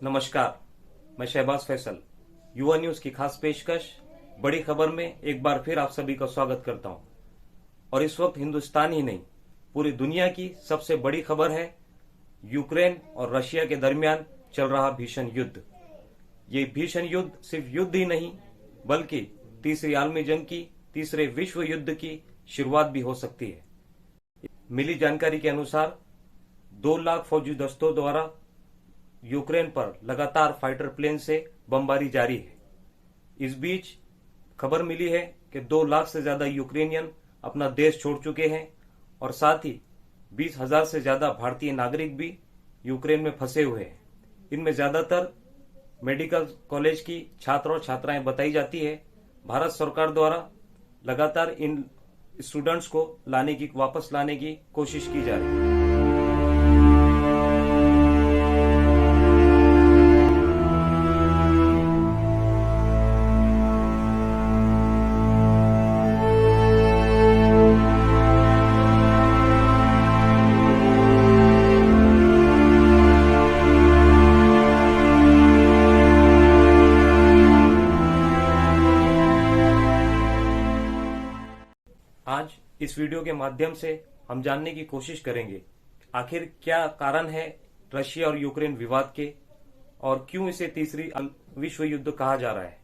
नमस्कार, मैं शहबाज फैसल युवा न्यूज की खास पेशकश बड़ी खबर में एक बार फिर आप सभी का स्वागत करता हूं। और इस वक्त हिंदुस्तान ही नहीं, पूरी दुनिया की सबसे बड़ी खबर है यूक्रेन और रशिया के दरमियान चल रहा भीषण युद्ध। ये भीषण युद्ध सिर्फ युद्ध ही नहीं, बल्कि तीसरी आलमी जंग की, तीसरे विश्व युद्ध की शुरुआत भी हो सकती है। मिली जानकारी के अनुसार 2 लाख फौजी दस्तों द्वारा यूक्रेन पर लगातार फाइटर प्लेन से बमबारी जारी है। इस बीच खबर मिली है कि 2 लाख से ज्यादा यूक्रेनियन अपना देश छोड़ चुके हैं और साथ ही 20,000 से ज्यादा भारतीय नागरिक भी यूक्रेन में फंसे हुए हैं। इनमें ज्यादातर मेडिकल कॉलेज की छात्र और छात्राएं बताई जाती है। भारत सरकार द्वारा लगातार इन स्टूडेंट्स को वापस लाने की कोशिश की जा रही है। आज इस वीडियो के माध्यम से हम जानने की कोशिश करेंगे आखिर क्या कारण है रशिया और यूक्रेन विवाद के और क्यों इसे तीसरी विश्व युद्ध कहा जा रहा है।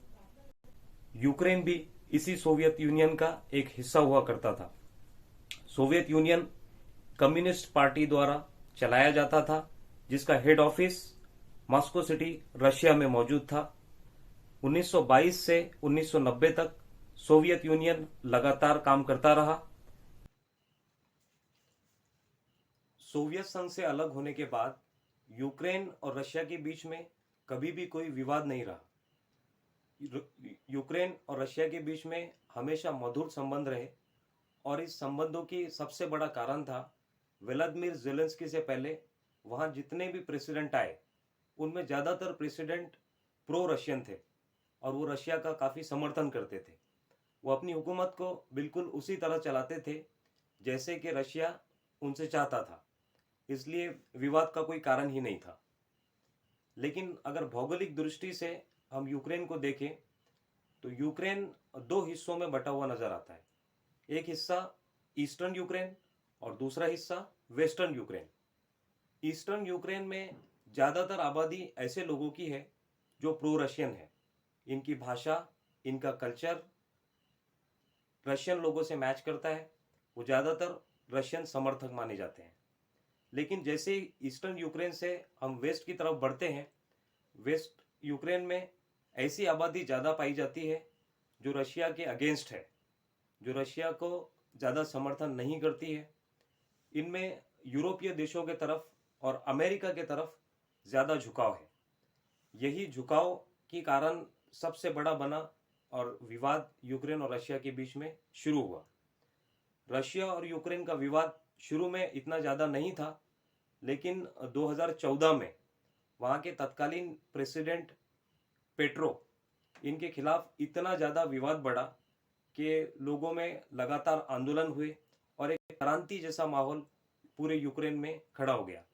यूक्रेन भी इसी सोवियत यूनियन का एक हिस्सा हुआ करता था। सोवियत यूनियन कम्युनिस्ट पार्टी द्वारा चलाया जाता था, जिसका head office Moscow city Russia में मौजूद था। 1922 से 1990 तक सोवियत यूनियन लगातार काम करता रहा। सोवियत संघ से अलग होने के बाद यूक्रेन और रशिया के बीच में कभी भी कोई विवाद नहीं रहा। यूक्रेन और रशिया के बीच में हमेशा मधुर संबंध रहे और इस संबंधों की सबसे बड़ा कारण था व्लादिमीर ज़ेलेंस्की से पहले वहां जितने भी प्रेसिडेंट आए उनमें ज्यादातर प्रेसिडेंट प्रो रशियन थे और वो रशिया का काफी समर्थन करते थे। वो अपनी हुकूमत को बिल्कुल उसी तरह चलाते थे जैसे कि रशिया उनसे चाहता था, इसलिए विवाद का कोई कारण ही नहीं था। लेकिन अगर भौगोलिक दृष्टि से हम यूक्रेन को देखें तो यूक्रेन 2 हिस्सों में बटा हुआ नजर आता है। एक हिस्सा ईस्टर्न यूक्रेन और दूसरा हिस्सा वेस्टर्न यूक्रेन। ईस्टर्न यूक्रेन में ज्यादातर आबादी ऐसे लोगों की है जो प्रो रशियन है। इनकी भाषा, इनका कल्चर रशियन लोगों से मैच करता है। वो ज्यादातर रशियन समर्थक माने जाते हैं। लेकिन जैसे ही ईस्टर्न यूक्रेन से हम वेस्ट की तरफ बढ़ते हैं, वेस्ट यूक्रेन में ऐसी आबादी ज्यादा पाई जाती है जो रशिया के अगेंस्ट है, जो रशिया को ज्यादा समर्थन नहीं करती है। इनमें यूरोपीय देशों के तरफ और अमेरिका के तरफ ज्यादा झुकाव है। यही झुकाव के कारण सबसे बड़ा बना और विवाद यूक्रेन और रशिया के बीच में शुरू हुआ। रशिया और यूक्रेन का विवाद शुरू में इतना ज़्यादा नहीं था, लेकिन 2014 में वहाँ के तत्कालीन प्रेसिडेंट पेट्रो, इनके खिलाफ इतना ज़्यादा विवाद बढ़ा कि लोगों में लगातार आंदोलन हुए और एक क्रांति जैसा माहौल पूरे यूक्रेन में खड़ा हो गया।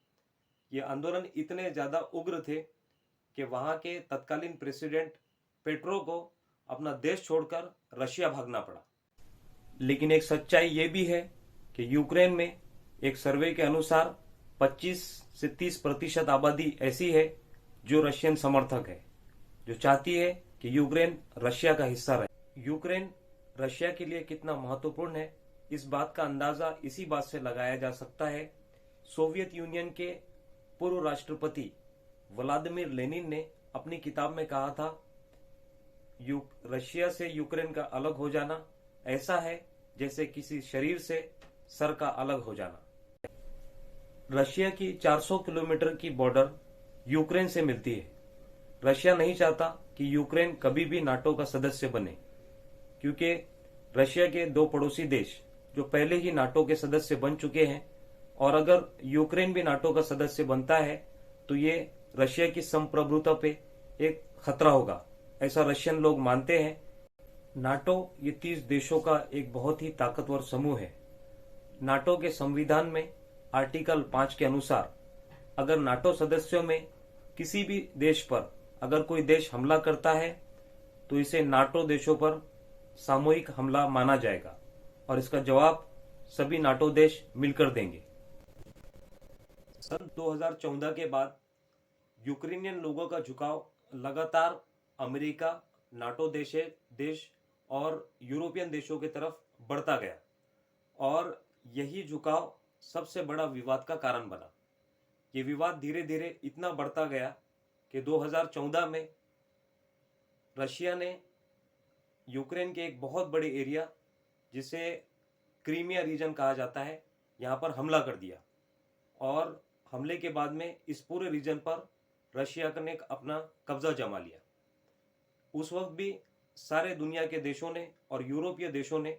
ये आंदोलन इतने ज़्यादा उग्र थे कि वहाँ के तत्कालीन प्रेसिडेंट पेट्रो को अपना देश छोड़कर रशिया भागना पड़ा। लेकिन एक सच्चाई ये भी है कि यूक्रेन में एक सर्वे के अनुसार 25 से 30% आबादी ऐसी है जो रशियन समर्थक है, जो चाहती है कि यूक्रेन रशिया का हिस्सा रहे। यूक्रेन रशिया के लिए कितना महत्वपूर्ण है, इस बात का अंदाजा इसी बात से लगाया जा सकता है। सोवियत यूनियन के पूर्व राष्ट्रपति व्लादिमीर लेनिन ने अपनी किताब में कहा था, रशिया से यूक्रेन का अलग हो जाना ऐसा है जैसे किसी शरीर से सर का अलग हो जाना। रशिया की 400 किलोमीटर की बॉर्डर यूक्रेन से मिलती है। रशिया नहीं चाहता कि यूक्रेन कभी भी नाटो का सदस्य बने, क्योंकि रशिया के 2 पड़ोसी देश जो पहले ही नाटो के सदस्य बन चुके हैं, और अगर यूक्रेन भी नाटो का सदस्य बनता है तो ये रशिया की संप्रभुता पे एक खतरा होगा, ऐसा रशियन लोग मानते हैं। नाटो ये 30 देशों का एक बहुत ही ताकतवर समूह है। नाटो के संविधान में आर्टिकल 5 के अनुसार अगर नाटो सदस्यों में किसी भी देश पर अगर कोई देश हमला करता है तो इसे नाटो देशों पर सामूहिक हमला माना जाएगा और इसका जवाब सभी नाटो देश मिलकर देंगे। सन 2014 के बाद यूक्रेनियन लोगों का झुकाव लगातार अमेरिका, नाटो देश और यूरोपियन देशों की तरफ बढ़ता गया और यही झुकाव सबसे बड़ा विवाद का कारण बना। ये विवाद धीरे धीरे इतना बढ़ता गया कि 2014 में रशिया ने यूक्रेन के एक बहुत बड़े एरिया जिसे क्रीमिया रीजन कहा जाता है यहाँ पर हमला कर दिया और हमले के बाद में इस पूरे रीजन पर रशिया ने अपना कब्जा जमा लिया। उस वक्त भी सारे दुनिया के देशों ने और यूरोपीय देशों ने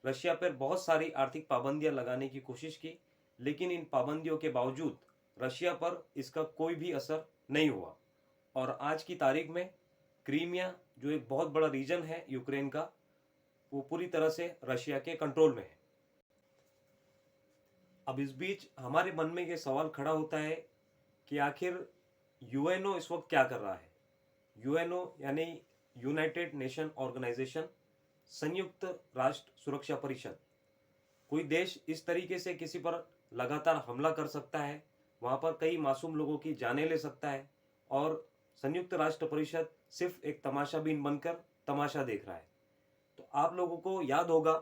रशिया पर बहुत सारी आर्थिक पाबंदियां लगाने की कोशिश की, लेकिन इन पाबंदियों के बावजूद रशिया पर इसका कोई भी असर नहीं हुआ और आज की तारीख में क्रीमिया जो एक बहुत बड़ा रीजन है यूक्रेन का, वो पूरी तरह से रशिया के कंट्रोल में है। अब इस बीच हमारे मन में ये सवाल खड़ा होता है कि आखिर यूएनओ इस वक्त क्या कर रहा है। यूएनओ यानी यूनाइटेड नेशन ऑर्गेनाइजेशन, संयुक्त राष्ट्र सुरक्षा परिषद। कोई देश इस तरीके से किसी पर लगातार हमला कर सकता है, वहाँ पर कई मासूम लोगों की जानें ले सकता है और संयुक्त राष्ट्र परिषद सिर्फ एक तमाशाबीन बनकर तमाशा देख रहा है। तो आप लोगों को याद होगा,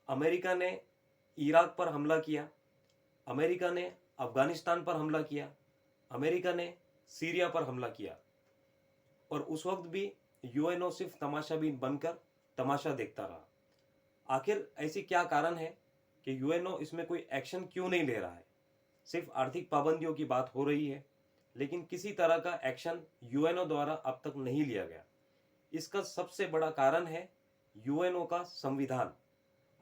अमेरिका ने इराक पर हमला किया, अमेरिका ने अफगानिस्तान पर हमला किया, अमेरिका ने सीरिया पर हमला किया और उस वक्त भी यूएनओ सिर्फ तमाशाबीन बनकर तमाशा देखता रहा। आखिर ऐसी क्या कारण है कि यूएनओ इसमें कोई एक्शन क्यों नहीं ले रहा है? सिर्फ आर्थिक पाबंदियों की बात हो रही है, लेकिन किसी तरह का एक्शन यूएनओ द्वारा अब तक नहीं लिया गया। इसका सबसे बड़ा कारण है यूएनओ का संविधान।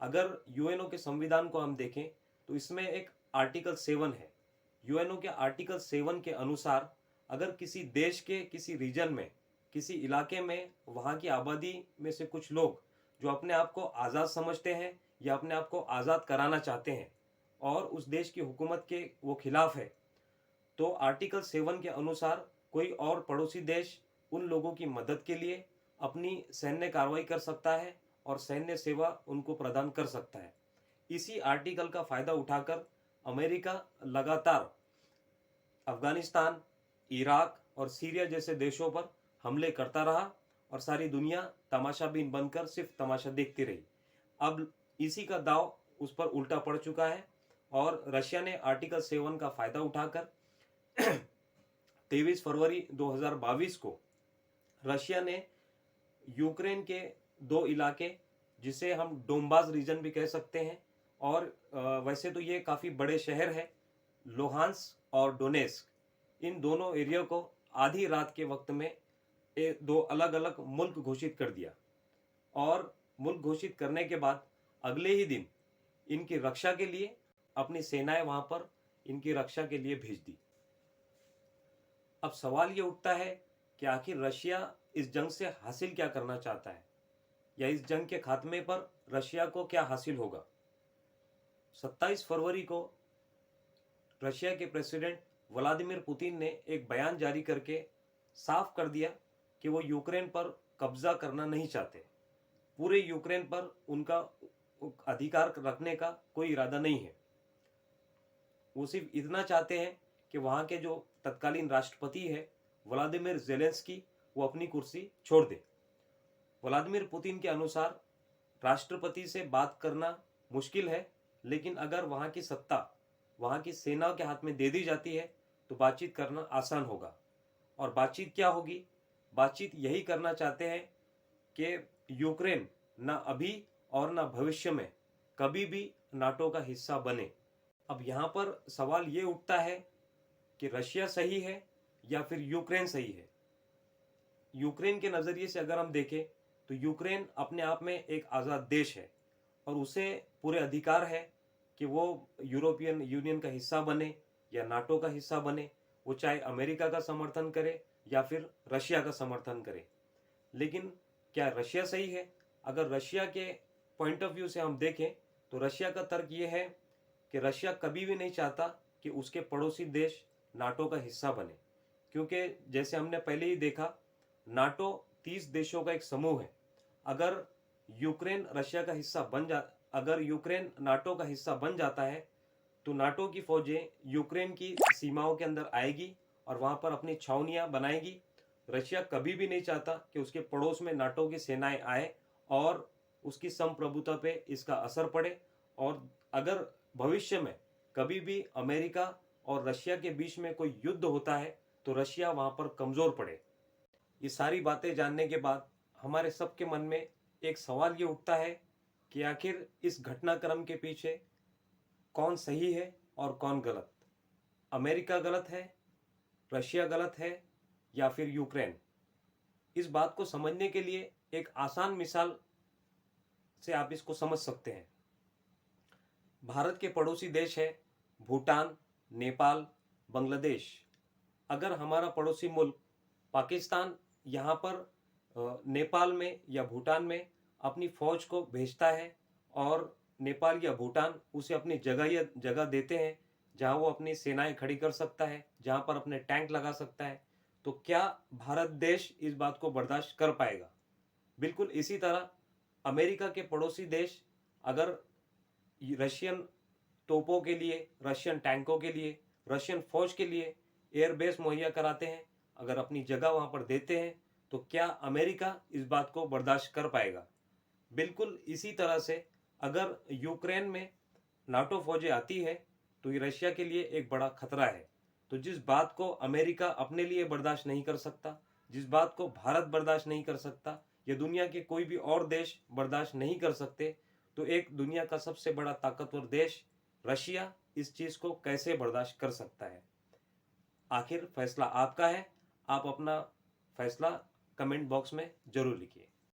अगर यूएनओ के संविधान को हम देखें तो इसमें एक आर्टिकल 7 है। यूएनओ के आर्टिकल 7 के अनुसार अगर किसी देश के किसी रीजन में, किसी इलाके में, वहाँ की आबादी में से कुछ लोग जो अपने आप को आज़ाद समझते हैं या अपने आप को आज़ाद कराना चाहते हैं और उस देश की हुकूमत के वो खिलाफ है, तो आर्टिकल 7 के अनुसार कोई और पड़ोसी देश उन लोगों की मदद के लिए अपनी सैन्य कार्रवाई कर सकता है और सैन्य सेवा उनको प्रदान कर सकता है। इसी आर्टिकल का फ़ायदा उठाकर अमेरिका लगातार अफगानिस्तान, इराक और सीरिया जैसे देशों पर हमले करता रहा और सारी दुनिया तमाशाबीन बनकर सिर्फ तमाशा देखती रही। अब इसी का दाव उस पर उल्टा पड़ चुका है और रशिया ने आर्टिकल 7 का फ़ायदा उठाकर 23 फरवरी 2022 को रशिया ने यूक्रेन के 2 इलाके, जिसे हम डोंबास रीजन भी कह सकते हैं और वैसे तो ये काफ़ी बड़े शहर है, लोहांस्क और डोनेस्क, इन दोनों एरिया को आधी रात के वक्त में 2 अलग अलग मुल्क घोषित कर दिया और मुल्क घोषित करने के बाद अगले ही दिन इनकी रक्षा के लिए अपनी सेनाएं वहां पर इनकी रक्षा के लिए भेज दी। अब सवाल ये उठता है कि आखिर रशिया इस जंग से हासिल क्या करना चाहता है या इस जंग के खात्मे पर रशिया को क्या हासिल होगा। 27 फरवरी को रशिया के प्रेसिडेंट व्लादिमीर पुतिन ने एक बयान जारी करके साफ कर दिया कि वो यूक्रेन पर कब्जा करना नहीं चाहते। पूरे यूक्रेन पर उनका अधिकार रखने का कोई इरादा नहीं है। वो सिर्फ इतना चाहते हैं कि वहाँ के जो तत्कालीन राष्ट्रपति है व्लादिमीर ज़ेलेंस्की, वो अपनी कुर्सी छोड़ दे। व्लादिमीर पुतिन के अनुसार राष्ट्रपति से बात करना मुश्किल है, लेकिन अगर वहाँ की सत्ता वहाँ की सेना के हाथ में दे दी जाती है तो बातचीत करना आसान होगा। और बातचीत क्या होगी? बातचीत यही करना चाहते हैं कि यूक्रेन ना अभी और ना भविष्य में कभी भी नाटो का हिस्सा बने। अब यहाँ पर सवाल ये उठता है कि रशिया सही है या फिर यूक्रेन सही है। यूक्रेन के नज़रिए से अगर हम देखें तो यूक्रेन अपने आप में एक आज़ाद देश है और उसे पूरे अधिकार है कि वो यूरोपियन यूनियन का हिस्सा बने या नाटो का हिस्सा बने, वो चाहे अमेरिका का समर्थन करे या फिर रशिया का समर्थन करे। लेकिन क्या रशिया सही है? अगर रशिया के पॉइंट ऑफ व्यू से हम देखें तो रशिया का तर्क ये है कि रशिया कभी भी नहीं चाहता कि उसके पड़ोसी देश नाटो का हिस्सा बने। क्योंकि जैसे हमने पहले ही देखा, नाटो 30 देशों का एक समूह है। अगर यूक्रेन रशिया का हिस्सा बन जा अगर यूक्रेन नाटो का हिस्सा बन जाता है तो नाटो की फौजें यूक्रेन की सीमाओं के अंदर आएगी और वहां पर अपनी छावनियां बनाएगी। रशिया कभी भी नहीं चाहता कि उसके पड़ोस में नाटो की सेनाएं आए और उसकी संप्रभुता पे इसका असर पड़े। और अगर भविष्य में कभी भी अमेरिका और रशिया के बीच में कोई युद्ध होता है तो रशिया वहां पर कमजोर पड़े। ये सारी बातें जानने के बाद हमारे सबके मन में एक सवाल ये उठता है कि आखिर इस घटनाक्रम के पीछे कौन सही है और कौन गलत। अमेरिका गलत है, रशिया गलत है, या फिर यूक्रेन। इस बात को समझने के लिए एक आसान मिसाल से आप इसको समझ सकते हैं। भारत के पड़ोसी देश है भूटान, नेपाल, बांग्लादेश। अगर हमारा पड़ोसी मुल्क पाकिस्तान यहाँ पर नेपाल में या भूटान में अपनी फौज को भेजता है और नेपाल या भूटान उसे अपनी जगह देते हैं जहाँ वो अपनी सेनाएं खड़ी कर सकता है, जहाँ पर अपने टैंक लगा सकता है, तो क्या भारत देश इस बात को बर्दाश्त कर पाएगा? बिल्कुल इसी तरह अमेरिका के पड़ोसी देश अगर रशियन तोपों के लिए, रशियन टैंकों के लिए, रशियन फौज के लिए एयरबेस मुहैया कराते हैं, अगर अपनी जगह वहां पर देते हैं, तो क्या अमेरिका इस बात को बर्दाश्त कर पाएगा? बिल्कुल इसी तरह से अगर यूक्रेन में नाटो फौजें आती है तो ये रशिया के लिए एक बड़ा खतरा है। तो जिस बात को अमेरिका अपने लिए बर्दाश्त नहीं कर सकता, जिस बात को भारत बर्दाश्त नहीं कर सकता, या दुनिया के कोई भी और देश बर्दाश्त नहीं कर सकते, तो एक दुनिया का सबसे बड़ा ताकतवर देश रशिया इस चीज को कैसे बर्दाश्त कर सकता है? आखिर फैसला आपका है। आप अपना फैसला कमेंट बॉक्स में जरूर लिखिए।